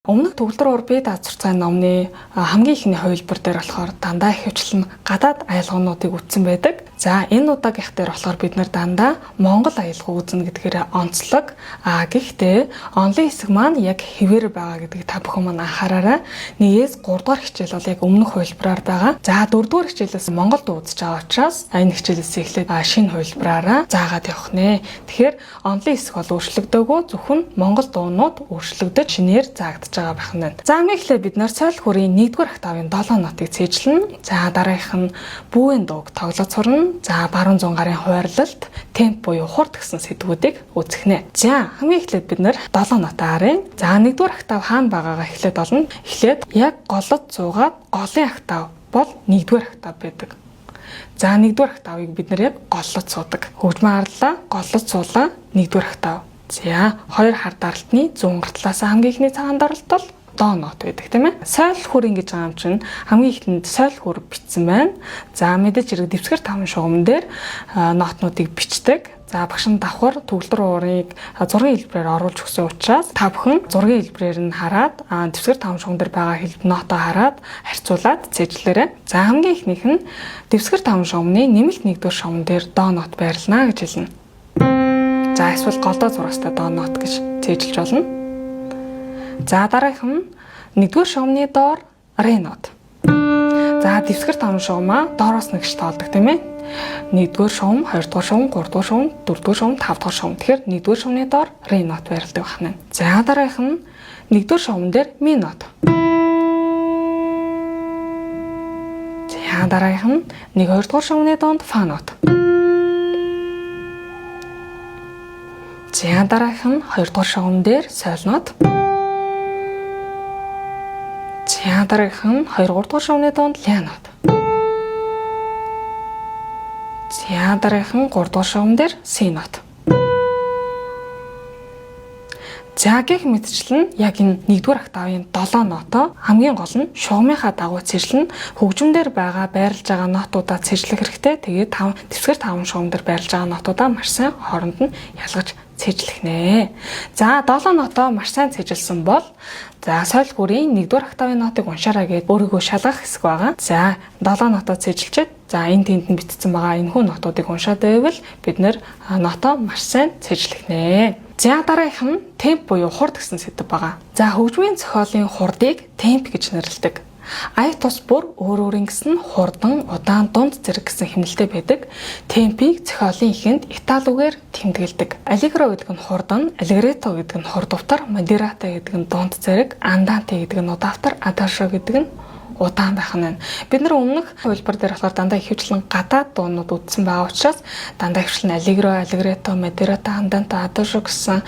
Өмнөх төгөлдөр би дазарцай номны хамгийн ихний хувилбар дээр болохоор дандаа ихэвчлэн гадаад аялгуунуудыг үзсэн байдаг. За энэ удаагийнх дээр болохоор бид нар дандаа Монгол аялгау үзнэ гэдгээр онцлог. Гэхдээ онлын хэсэг маань яг хэвээр байгаа гэдгийг та бүхэн маань анхаараарай. 1-ээс 3 дугаар хичээл бол яг өмнөх хувилбараар байгаа. За 4 дугаар хичээлээс Монголд үзэж байгаа учраас энэ хичээлээс эхлээд шинэ хувилбараараа заагаад явах нэ. Тэгэхээр онлын хэсэг бол өөрчлөгдөөгүй, зөвхөн Монгол дуунууд өөрчлөгдөж шинээр заагдаж байгаа байх нь. За эхлээд бид нар соёл хүрийн 1-р октавын 7 нотыг цээжлэнэ. За дараагийнх нь бүүэн дууг тоглож сурна. За баруун зуун гарын хуваарлалт, темп буюу хурд гэсэн сэдвүүдийг үзэхнэ. За хамгийн эхлээд бид нар 7 нотаа харъя. За 1-р октав хаана байгаагаа эхлээд олно. Эхлээд яг голод суугаад голын октав бол 1-р октав байдаг. За 1-р октавыг бид нар яг голлож суудаг. Хөгжмөн харлаа, голлож суулаа 1-р октав. За 2 хар даралтны 100 гартлаас хамгийн ихний цагаан даралт бол до нот байдаг тийм ээ. Соёл хүр ингэж байгаа юм чинь хамгийн ихэнд соёл хүр бичсэн байна. За мэдээж хэрэг дэвсгэр 5 шугам дээр нотнуудыг бичдэг. За багш нь давхар төгөлдөр уурыг зургийн хэлбэрээр оруулж өгсөн учраас та бүхэн зургийн хэлбэрээр нь хараад дэвсгэр 5 шугам дээр байгаа нотоо хараад харьцуулаад цээжлээрэй. За хамгийн ихнийх нь дэвсгэр 5 шугамны нэмэлт 1-р шугам дээр до нот байрлана гэж хэлнэ. За эсвэл голдоо зурагстай до нот гэж цээжилж болно. За дараагийнх нь 1-р шугамны доор ре нот. За дэвсгэр 5 шугамаа доороос нэгж тоолдог тийм ээ. 1-р шугам, 2-р шугам, 3-р шугам, 4-р шугам, 5-р шугам. Тэгэхээр 1-р шугамны доор ре нот байрладаг байна. За дараагийнх нь 1-р шугам дээр ми нот. За дараагийнх нь 2-р шугамны доонд фа нот. За дараагийнх нь 2-р шугам дээр соль нот. За дараагийнх нь 2-3 дугаар шугамны доонд ля нот. За дараагийнх нь 3 дугаар шугам дээр си нот. За гэх мэтчлэн яг энэ 1-р октавын 7 нотоо хамгийн гол нь шугамынхаа дагуу цэжлэн хөгжмөндөр байгаа байрлаж байгаа нотуудаа цэжлэх хэрэгтэй. Тэгээд дэвсгэр 5 шугам дээр байрлаж байгаа нотуудаа маш сайн хооронд нь ялгаж цэжлэх нэ. За 7 нотоо маш сайн цэжилсэн бол за соёл хүрийн 1-р октавын нотыг уншаарай гэдээ өөрийгөө шалгах хэсэг байгаа. За 7 нотоо цэжилчихэд за энэ тэнд нь бичсэн байгаа энэхүү нотуудыг уншаад байвал бид нэр нотоо маш сайн цэжлэх нэ. За дараагийнх нь темп буюу хурд гэсэн сэдэв байгаа. За хөгжмийн зохиолын хурдыг темп гэж нэрлэдэг. Ая тус бүр өөр ингэсэн хурдан, удаан, дунд зэрэг гэсэн хэмнэлтэй байдаг. Темпийг зохиолын ихэнд итали үгээр тэмдэглэдэг. Аллегро гэдэг нь хурдан, аллегретто гэдэг нь хурд утгаар, модерато гэдэг нь дунд зэрэг, анданте гэдэг нь удаавтар, адажо гэдэг нь удаан байх нь. Бид нар өмнөх хувилбар дээр болохоор дандаа ихэвчлэн гадаад дуунууд үзсэн байгаа учраас дандаа ихэвчлэн аллегро, аллегретто, модерато, анданте, адажо гэсэн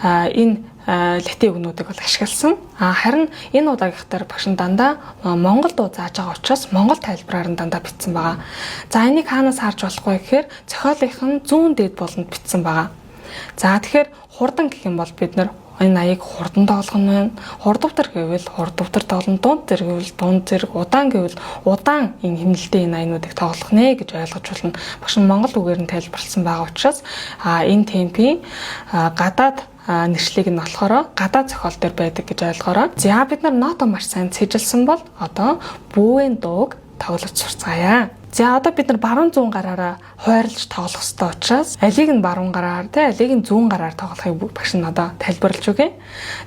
энэ латин үгнүүдийг бол ашигласан. Харин энэ удаагийнх дээр багш нь дандаа монгол дуу зааж байгаа учраас монгол тайлбараар нь дандаа бичсэн байгаа. За энийг хаанаас харж болох вэ гэхээр зохиолынх нь зүүн дээд болонд бичсэн байгаа. За тэгэхээр хурдан гэх юм бол бид нар энэ аяыг хурдан тоглох нь байна. Хурдвтар гэвэл хурдвтар тоглоно, дунд зэрэг гэвэл дунд зэрэг, удаан гэвэл удаан энэ хэмнэлтийн энэ аянуудыг тоглох нэ гэж ойлгож болно. Багш нь монгол үгээр нь тайлбарласан байгаа учраас энэ темпийн гадаад нэршлиг нь болохоор гадаад зохиол дээр байдаг гэж ойлгоорой. За бид нар ноото маш сайн цэжилсэн бол одоо бүүэн дууг тоглож сурцгаая. За одоо бид нар баруун зүүн гараараа хойрлж тоглох ёстой учраас алийг нь баруун гараар тэ алийг нь зүүн гараар тоглохыг багш нь одоо тайлбарлаж өгье.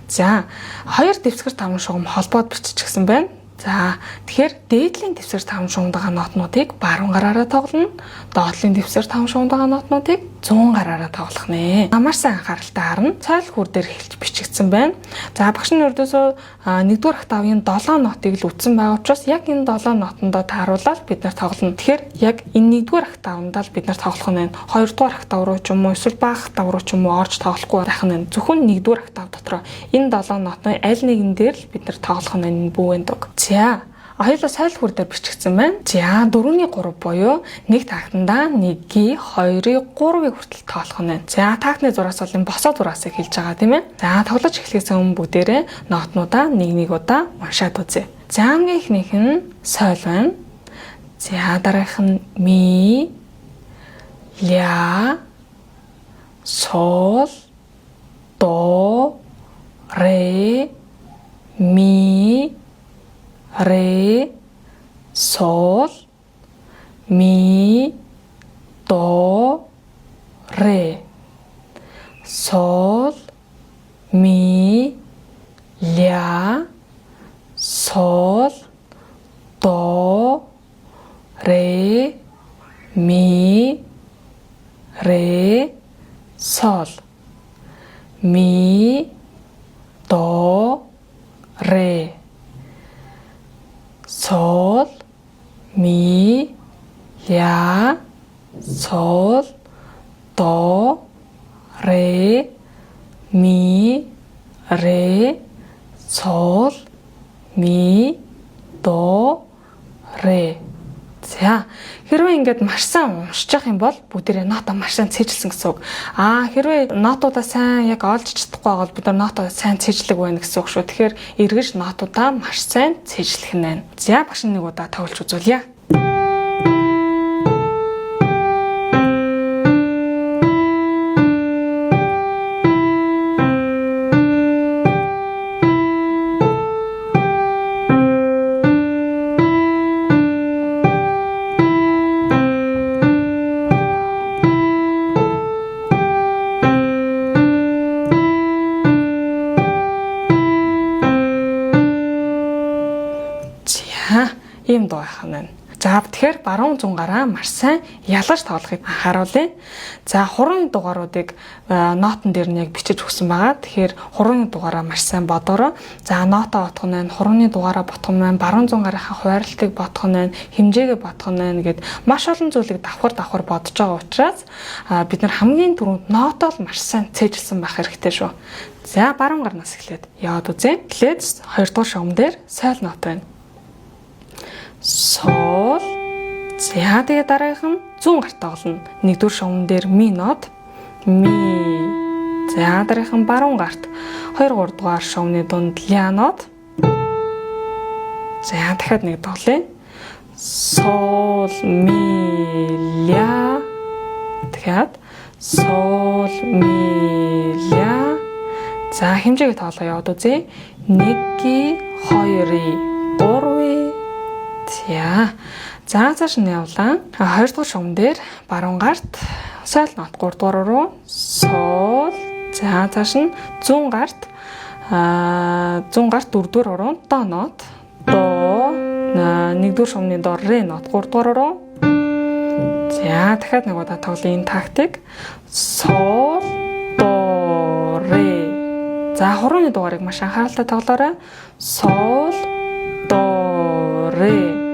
За 2 дэвсгэр 5 шугам холбоод биччихсэн байна. За тэгэхээр дээдлийн дэвсгэр 5 шугамд байгаа нотнуудыг баруун гараараа тоглоно. Доотлын дэвсгэр 5 шугамд байгаа нотнуудыг зүүн гараараа тоглох нэ. Маш сайн анхааралтай харна. Соёл хүр дээр эхэлж бичигдсэн байна. За багш нь ердөөсөө 1-р октавын 7 нотыг л үтсэн байгаа учраас яг энэ 7 нотондоо тааруулаад бид нар тоглоно. Тэгэхээр яг энэ 1-р октавндаа л бид нар тоглох нь байна. 2-р октав руу ч юм уу эсвэл бага октав руу ч юм уу орж тоглохгүй байх нь. Зөвхөн 1-р октав дотроо энэ 7 нотны аль нэгэн дээр л бид нар тоглох нь энэ бүүэн дог. За хоёулаа соёл хүр дээр бичигдсэн байна. За 4-ний 3 буюу нэг тактандаа 1-ийг 2-ыг 3-ыг хүртэл тоолох нь байна. За тактны зураас бол энэ босоо зураасыг хэлж байгаа тийм ээ. За тоглож эхлэхээс өмнө бүгдээрээ нотнуудаа нэг удаа уншаад үзье. За хамгийн ихнийх нь соёл байна. За дараагийнх нь ми, ля, сол, до, ре, ми, ре, сол, ми, до, ре. Сол, ми, ля, сол, до, ре, ми, ре, сол. Ми, до, ре. Сол, ми, ля, сол, до, ре, ми, ре, сол, ми, до, ре. За хэрвээ ингээд маш сайн уншиж явах юм бол бүгдээрээ нота маш сайн цээжилсэн гэсэн үг. Хэрвээ нотуудаа сайн яг олж чадахгүй байгаа бол бид нар нотоо сайн цээжлэг байна гэсэн үг шүү. Тэгэхээр эргэж нотуудаа маш сайн цээжлэх нь байна. За багш нэг удаа тоглож үзүүлье. Ийм дуу байна. За тэгэхээр баруун зунгаараа маш сайн ялгаж тоглохыг анхааруулъя. За хурууны дугааруудыг нотон дээр нь яг бичиж өгсөн байгаа. Тэгэхээр хурууны дугаараа маш сайн бодоорой. За нота отох нь, хурууны дугаараа бодох нь, баруун зунгаарынхаа хуваарлтыг бодох нь, хэмжээгээ бодох нь гэд маш олон зүйлийг давхар бодож байгаа учраас бид нар хамгийн түрүүнд нотоо маш сайн цээжилсэн байх хэрэгтэй шүү. За баруун гарнаас эхлээд яваад үзье. Эхлээд 2 дугаар шугам дээр сойл нот байна. Сол. За тэгээ дараагийнх нь зүүн гарт тоглоно. 1-р шугам дээр ми нот. Ми. За дараагийнх нь баруун гарт 2-3 дугаар шугамны дунд ля нот. За дахиад нэг тоглоё. Сол, ми, ля. Дахиад сол, ми, ля. За хэмжээгээ тоглоо яваад үзье. 1-ийн, 2-ийн, 3-ийн. За цааш нь явлаа. 2 дугаар шугам дээр баруун гарт сойл нот 3 дугаар руу сол. За цааш нь зүүн гарт 4 дугаар руу до нот. До 1-р шугамны доор ре нот 3 дугаар руу. За дахиад нэг удаа тоглоё энэ тактик. Сол, до, ре. За хурууны дугаарыг маш анхааралтай тоглоорой. Сол, до, ре.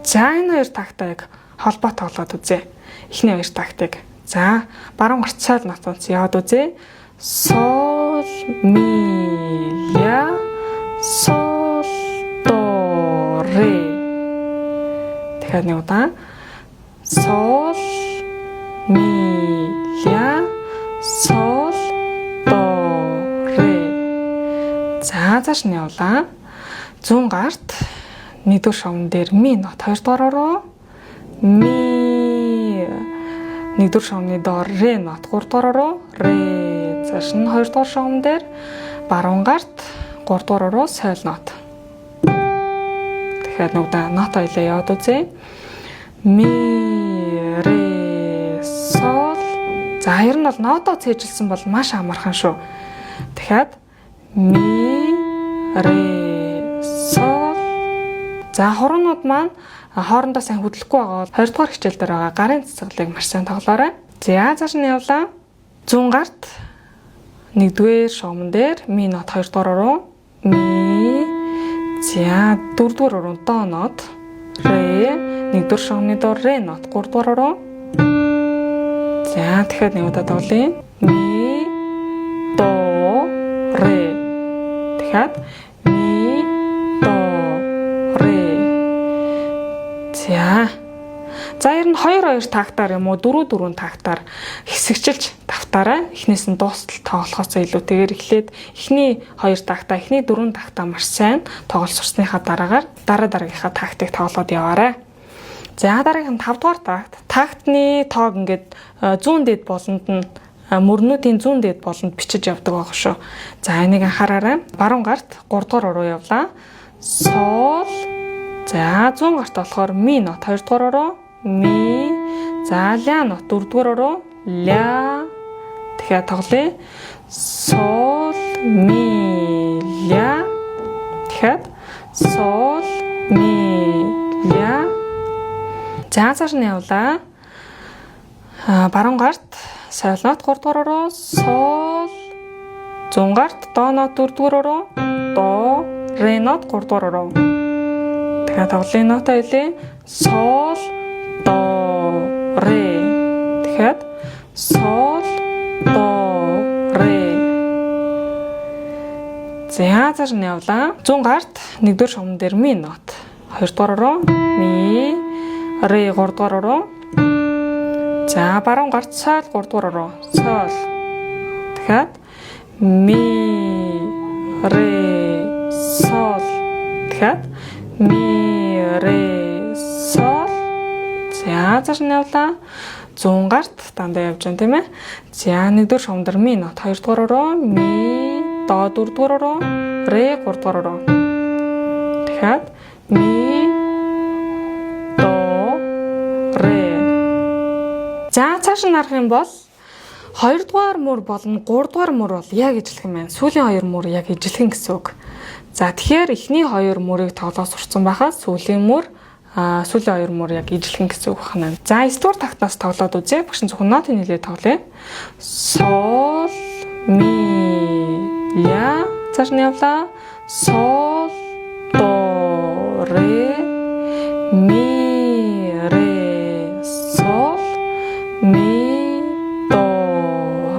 За энэ хоёр тактыг холбоо тоглоод үзье. Эхний хоёр тактик. За баруун гарт сойл нотоос яваад үзье. Сол, ми, ля, сол, до, ре. Тэгэхээр нэг удаа. Сол, ми, ля, сол, до, ре. За цааш нь явлаа. Зүүн гарт 1-р шугам дээр ми нот 2 дугаар руу. Ми 1-р шугамны доор ре нот 3 дугаар руу. Ре. Цааш нь 2 дугаар шугам дээр баруун гарт 3 дугаар руу сойл нот. Тэгэхээр нэг удаа нот хоёлаа яваад үзье. Ми, ре, сол. За ер нь бол нотоо цээжилсэн бол маш амархан шүү. Тэгэхээр ми, ре, сол. За хуруунууд маань хоорондоо сайн хөдлөхгүй байгаа бол 2 дугаар хичээл дээр байгаа гарын цэцгэлийг маш сайн тоглоорой. За цааш нь явлаа. Зүүн гарт 1-р шугам дээр ми нот 2 дугаар руу. Ми. За 4 дугаар руу до нот. Ре. 1-р шугамны доор ре нот 3 дугаар руу. За тэгэхээр нэг удаа тоглоё. Ми, до, ре. Тэгэхээр ми, до, ре. За ер нь 2-2 тактаар юм уу 4-4 тактаар хэсэгчилж давтаарай. Эхнээс нь дуустал тоглохоос илүүтэйгээр эхлээд эхний 2 тактаа, эхний 4 тактаа маш сайн тоглож сурсныхаа дараагаар дараагийнхаа тактыг тоглоод яваарай. За дараагийн 5 дугаар такт. Тактны тоог ингээд зүүн дэд болонд нь мөрнүүдийн зүүн дээд болонд бичиж явдаг байх шүү. За энийг анхаараарай. Баруун гарт 3 дугаар руу явлаа. Сол. За 100 гарт болохоор ми нот 2 дугаар руу. Ми. За ля нот 4 дугаар руу. Ля. Тэгэхээр тоглоё. Сол, ми, ля. Тэгэхээр сол, ми, ля. За цааш нь явлаа. Баруун гарт соль нот 3 дугаар руу, сол. 100 гарт до нот 4 дугаар руу, до, ре нот 3 дугаар руу. Тэгэхээр тоглоё нота хэлээ. Сол, до, ре. Тэгэхээр сол, до, ре. За цааш нь явлаа. 100 гарт 1-р шугам дээр ми нот 2 дугаар руу, ми, ре 3 дугаар руу. За баруун гарт соль 3 дугаар руу, соль. Тэгэхээр ми, ре, соль. Тэгэхээр ми, ре, соль. За цааш нь явлаа. 100 гарт дандаа явж байна тийм ээ. За 1-р шугам дээр ми нот 2 дугаар руу, ми, до 4 дугаар руу, ре 3 дугаар руу. Тэгэхээр ми, до, ре. За цааш нь харах юм бол 2 дугаар мөр болон 3 дугаар мөр бол яг ижилхэн байна. Сүүлийн 2 мөр яг ижилхэн гэсэн үг. За тэгэхээр эхний 2 мөрийг тоглоод сурцсан байхад сүүлийн 2 мөр яг ижилхэн гэсэн үг байна. За 9 дугаар тагтнаас тоглоод үзье. Багш зөвхөн нотын хэлээ тоглоё. Сол, ми, ля. Цааш нь явлаа. Сол, до, ре, ми, ре, сол, ми, до,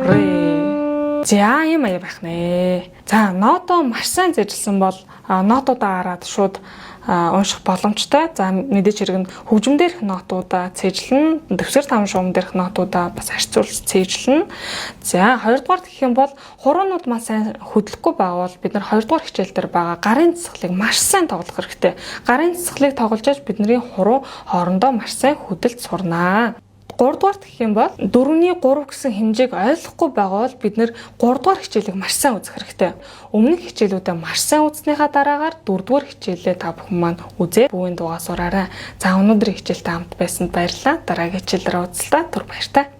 ре. За юм аяа байх нэ. За нотоо маш сайн зэжилсэн бол нотуудаа хараад шууд унших боломжтой. За мэдээч хэрэг нь хөгжим дээрх нотуудаа цээжлэн, дэвсгэр 5 шугам дээрх нотуудаа бас харьцуулж цээжлэн. За 2 дугаарт гэх юм бол хуруунууд маш сайн хөдлөхгүй байгаа бол бид нар 2 дугаар хичээл дээр байгаа гарын цэцгэлийг маш сайн тоглох хэрэгтэй. Гарын цэцгэлийг тоглож яаж бидний хуруу хоорондоо маш сайн хөдөлж сурнаа. 3 дугаарт гэх юм бол 4-ний 3 гэсэн хэмжээг ойлгохгүй байгаа бол бид нэр 3 дугаар хичээлийг маш сайн үзэх хэрэгтэй. Өмнөх хичээлүүдээ маш сайн үзснийхаа дараагаар 4 дугаар хичээлээ та бүхэн маань үзээ бүвэн дугаа сураарай. За өнөөдрийн хичээлтэй хамт байсанд баярлалаа. Дараагийн хичээлээр уулзлаа. Түр баяртай.